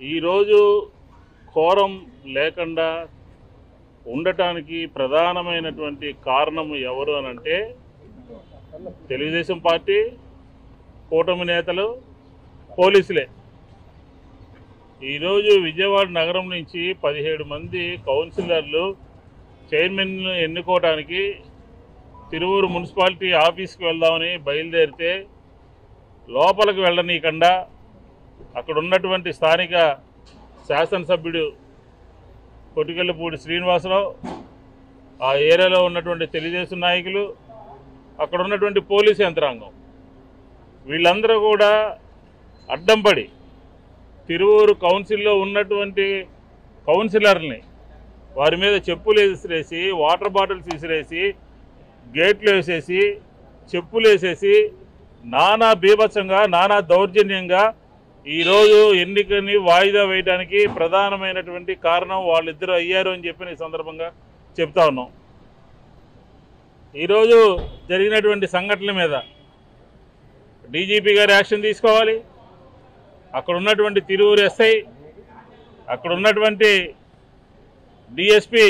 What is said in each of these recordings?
ఈరోజు కోరం లేకుండా ఉండటానికి ప్రధానమైనటువంటి కారణం ఎవరు అనంటే తెలుగుదేశం పార్టీ, కూటమి నేతలు, పోలీసులే. ఈరోజు విజయవాడ నగరం నుంచి 17 మంది కౌన్సిలర్లు చైర్మన్ను ఎన్నుకోవడానికి తిరువూరు మున్సిపాలిటీ ఆఫీస్కి వెళ్దామని బయలుదేరితే లోపలికి వెళ్ళనీయకుండా అక్కడ ఉన్నటువంటి స్థానిక శాసనసభ్యుడు కొటికెళ్ళపూడి శ్రీనివాసరావు, ఆ ఏరియాలో ఉన్నటువంటి తెలుగుదేశం నాయకులు, అక్కడ ఉన్నటువంటి పోలీసు యంత్రాంగం వీళ్ళందరూ కూడా అడ్డం పడి తిరువూరు కౌన్సిల్లో ఉన్నటువంటి కౌన్సిలర్ని వారి మీద చెప్పులు విసిరేసి, వాటర్ బాటిల్స్ విసిరేసి, గేట్లు వేసేసి, చెప్పులు వేసేసి నానా బీభత్సంగా, నానా దౌర్జన్యంగా ఈరోజు ఎన్నికని వాయిదా వేయడానికి ప్రధానమైనటువంటి కారణం వాళ్ళిద్దరూ అయ్యారు అని చెప్పి ఈ సందర్భంగా చెప్తా ఉన్నాం. ఈరోజు జరిగినటువంటి సంఘటనల మీద డీజీపీ గారు యాక్షన్ తీసుకోవాలి. అక్కడ ఉన్నటువంటి తిరువూరు ఎస్ఐ, అక్కడ ఉన్నటువంటి డిఎస్పీ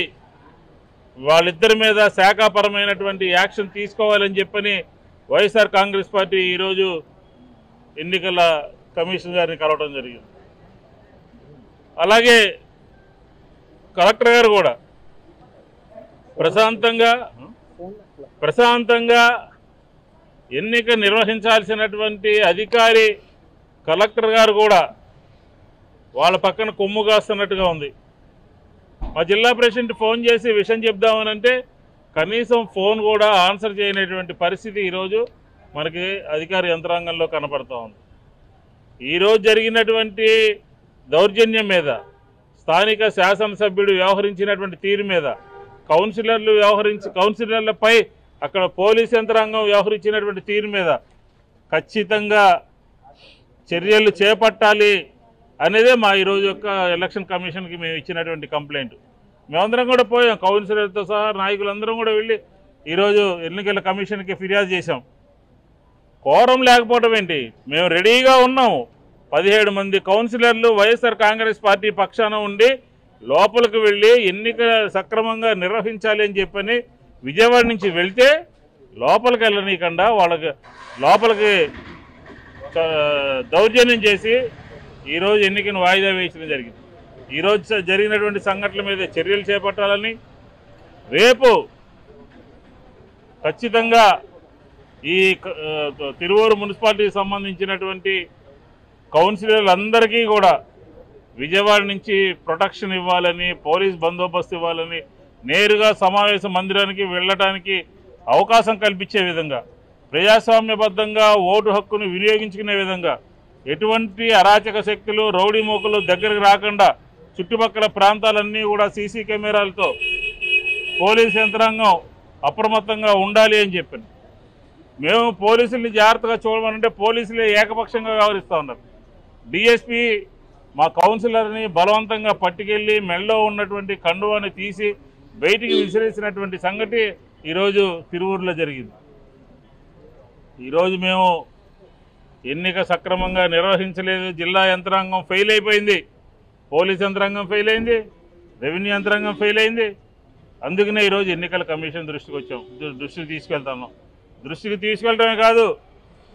వాళ్ళిద్దరి మీద శాఖాపరమైనటువంటి యాక్షన్ తీసుకోవాలని చెప్పని వైఎస్ఆర్ కాంగ్రెస్ పార్టీ ఈరోజు ఎన్నికల కమిషన్ గారిని కలవడం జరిగింది. అలాగే కలెక్టర్ గారు కూడా ప్రశాంతంగా ఎన్నిక నిర్వహించాల్సినటువంటి అధికారి కలెక్టర్ గారు కూడా వాళ్ళ పక్కన కొమ్ము కాస్తున్నట్టుగా ఉంది. మా జిల్లా ప్రెసిడెంట్ ఫోన్ చేసి విషయం చెప్దామనంటే కనీసం ఫోన్ కూడా ఆన్సర్ చేయనటువంటి పరిస్థితి ఈరోజు మనకి అధికార యంత్రాంగంలో కనపడుతూ ఉంది. ఈరోజు జరిగినటువంటి దౌర్జన్యం మీద, స్థానిక శాసనసభ్యుడు వ్యవహరించినటువంటి తీరు మీద, కౌన్సిలర్లపై అక్కడ పోలీస్ యంత్రాంగం వ్యవహరించినటువంటి తీరు మీద ఖచ్చితంగా చర్యలు చేపట్టాలి అనేదే మా ఈరోజు యొక్క ఎలక్షన్ కమిషన్కి మేము ఇచ్చినటువంటి కంప్లైంట్. మేమందరం కూడా పోయాం, కౌన్సిలర్తో సహా నాయకులందరం కూడా వెళ్ళి ఈరోజు ఎన్నికల కమిషన్కి ఫిర్యాదు చేశాం. కోరం లేకపోవడం ఏంటి, మేము రెడీగా ఉన్నాము. 17 మంది కౌన్సిలర్లు వైఎస్ఆర్ కాంగ్రెస్ పార్టీ పక్షాన ఉండి లోపలికి వెళ్ళి ఎన్నిక సక్రమంగా నిర్వహించాలి అని చెప్పని విజయవాడ నుంచి వెళ్తే లోపలికి వెళ్ళనీయకుండా వాళ్ళకి లోపలికి దౌర్జన్యం చేసి ఈరోజు ఎన్నికను వాయిదా వేయడం జరిగింది. ఈరోజు జరిగినటువంటి సంఘటనల మీద చర్యలు చేపట్టాలని, రేపు ఖచ్చితంగా ఈ తిరువూరు మున్సిపాలిటీకి సంబంధించినటువంటి కౌన్సిలర్లందరికీ కూడా విజయవాడ నుంచి ప్రొటెక్షన్ ఇవ్వాలని, పోలీస్ బందోబస్తు ఇవ్వాలని, నేరుగా సమావేశ మందిరానికి వెళ్ళటానికి అవకాశం కల్పించే విధంగా, ప్రజాస్వామ్యబద్ధంగా ఓటు హక్కును వినియోగించుకునే విధంగా, ఎటువంటి అరాచక శక్తులు, రౌడీ మోకలు దగ్గరకు రాకుండా చుట్టుపక్కల ప్రాంతాలన్నీ కూడా సీసీ కెమెరాలతో పోలీస్ యంత్రాంగం అప్రమత్తంగా ఉండాలి అని చెప్పాను. మేము పోలీసుల్ని జాగ్రత్తగా చూడమనంటే పోలీసులే ఏకపక్షంగా వ్యవహరిస్తూ ఉన్నారు. డిఎస్పీ మా కౌన్సిలర్ని బలవంతంగా పట్టుకెళ్ళి మెడలో ఉన్నటువంటి కండువాని తీసి బయటికి విసిరేసినటువంటి సంగతి ఈరోజు తిరువూరులో జరిగింది. ఈరోజు మేము ఎన్నిక సక్రమంగా నిర్వహించలేదు, జిల్లా యంత్రాంగం ఫెయిల్ అయిపోయింది, పోలీస్ యంత్రాంగం ఫెయిల్ అయింది, రెవెన్యూ యంత్రాంగం ఫెయిల్ అయింది. అందుకనే ఈరోజు ఎన్నికల కమిషన్ దృష్టికి తీసుకెళ్ళడమే కాదు,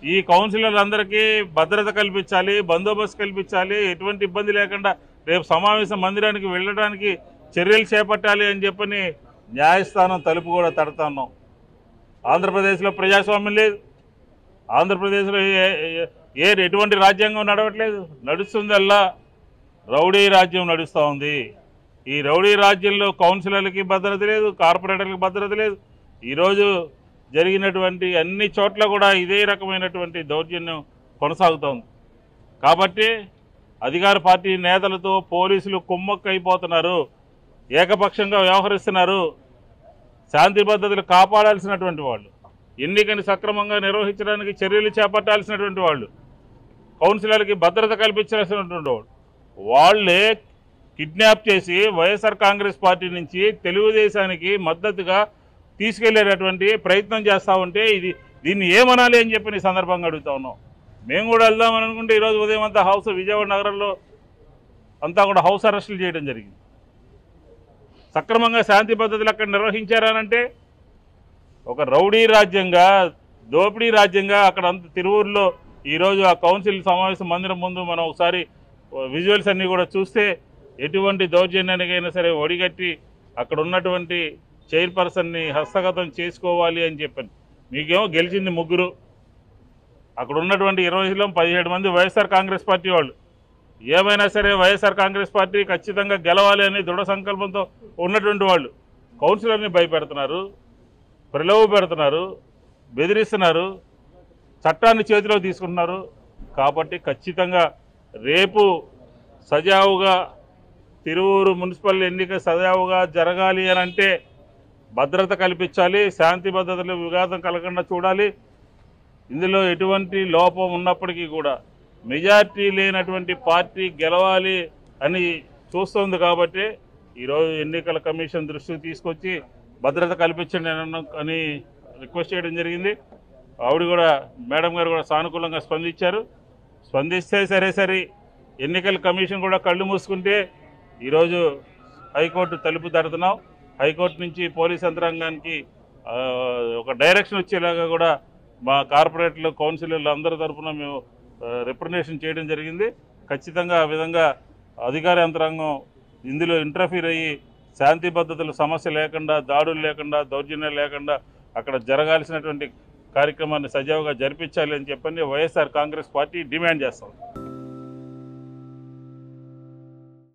ఈ కౌన్సిలర్లందరికీ భద్రత కల్పించాలి, బందోబస్తు కల్పించాలి, ఎటువంటి ఇబ్బంది లేకుండా రేపు సమావేశ మందిరానికి వెళ్ళడానికి చర్యలు చేపట్టాలి అని చెప్పని న్యాయస్థానం తలుపు కూడా తడుతున్నాం. ఆంధ్రప్రదేశ్లో ప్రజాస్వామ్యం లేదు, ఆంధ్రప్రదేశ్లో ఎటువంటి రాజ్యాంగం నడవట్లేదు, నడుస్తుందల్లా రౌడీ రాజ్యం నడుస్తూ ఉంది. ఈ రౌడీ రాజ్యంలో కౌన్సిలర్లకి భద్రత లేదు, కార్పొరేటర్లకు భద్రత లేదు. ఈరోజు జరిగినటువంటి అన్ని చోట్ల కూడా ఇదే రకమైనటువంటి దౌర్జన్యం కొనసాగుతోంది. కాబట్టి అధికార పార్టీ నేతలతో పోలీసులు కుమ్మక్కు అయిపోతున్నారు, ఏకపక్షంగా వ్యవహరిస్తున్నారు. శాంతి భద్రతలు కాపాడాల్సినటువంటి వాళ్ళు, ఎన్నికని సక్రమంగా నిర్వహించడానికి చర్యలు చేపట్టాల్సినటువంటి వాళ్ళు, కౌన్సిలర్కి భద్రత కల్పించాల్సినటువంటి వాళ్ళు, వాళ్ళే కిడ్నాప్ చేసి వైఎస్ఆర్ కాంగ్రెస్ పార్టీ నుంచి తెలుగుదేశానికి మద్దతుగా తీసుకెళ్లేటటువంటి ప్రయత్నం చేస్తూ ఉంటే దీన్ని ఏమనాలి అని చెప్పి ఈ సందర్భంగా అడుగుతా ఉన్నాం. మేము కూడా వెళ్దామని అనుకుంటే ఈరోజు ఉదయం అంతా విజయవాడ నగరంలో అంతా కూడా హౌస్ అరెస్టులు చేయడం జరిగింది. సక్రమంగా శాంతి పద్ధతులు అక్కడ నిర్వహించారనంటే ఒక రౌడీ రాజ్యంగా, దోపిడీ రాజ్యంగా అక్కడ అంత తిరువూరులో ఈరోజు ఆ కౌన్సిల్ సమావేశ మందిరం ముందు మనం ఒకసారి విజువల్స్ అన్నీ కూడా చూస్తే ఎటువంటి దౌర్జన్యానికైనా సరే ఒడిగట్టి అక్కడ ఉన్నటువంటి చైర్పర్సన్ని హస్తగతం చేసుకోవాలి అని చెప్పాను. మీకేమో గెలిచింది 3, అక్కడ ఉన్నటువంటి 20లో 17 మంది వైఎస్ఆర్ కాంగ్రెస్ పార్టీ వాళ్ళు. ఏమైనా సరే వైఎస్ఆర్ కాంగ్రెస్ పార్టీ ఖచ్చితంగా గెలవాలి అని దృఢ సంకల్పంతో ఉన్నటువంటి వాళ్ళు కౌన్సిలర్ని భయపెడుతున్నారు, ప్రలోభ పెడుతున్నారు, బెదిరిస్తున్నారు, చట్టాన్ని చేతిలో తీసుకుంటున్నారు. కాబట్టి ఖచ్చితంగా రేపు సజావుగా తిరువూరు మున్సిపల్ ఎన్నిక సజావుగా జరగాలి అని అంటే భద్రత కల్పించాలి, శాంతి భద్రతలు విఘాతం కలగకుండా చూడాలి. ఇందులో ఎటువంటి లోపం ఉన్నప్పటికీ కూడా మెజార్టీ లేనటువంటి పార్టీ గెలవాలి అని చూస్తోంది. కాబట్టి ఈరోజు ఎన్నికల కమిషన్ దృష్టికి తీసుకొచ్చి భద్రత కల్పించండి అని రిక్వెస్ట్ చేయడం జరిగింది. ఆవిడ కూడా, మేడం గారు కూడా సానుకూలంగా స్పందించారు. స్పందిస్తే సరే ఎన్నికల కమిషన్ కూడా కళ్ళు మూసుకుంటే ఈరోజు హైకోర్టు తలుపు తడుతున్నాం. హైకోర్టు నుంచి పోలీస్ యంత్రాంగానికి ఒక డైరెక్షన్ వచ్చేలాగా కూడా మా కార్పొరేట్లు, కౌన్సిలర్లు అందరి తరఫున మేము రిప్రజెంటేషన్ చేయడం జరిగింది. ఖచ్చితంగా ఆ విధంగా అధికార యంత్రాంగం ఇందులో ఇంటర్ఫీర్ అయ్యి శాంతి భద్రతలు సమస్య లేకుండా, దాడులు లేకుండా, దౌర్జన్యాలు లేకుండా అక్కడ జరగాల్సినటువంటి కార్యక్రమాన్ని సజావుగా జరిపించాలి అని చెప్పని వైఎస్ఆర్ కాంగ్రెస్ పార్టీ డిమాండ్ చేస్తాం.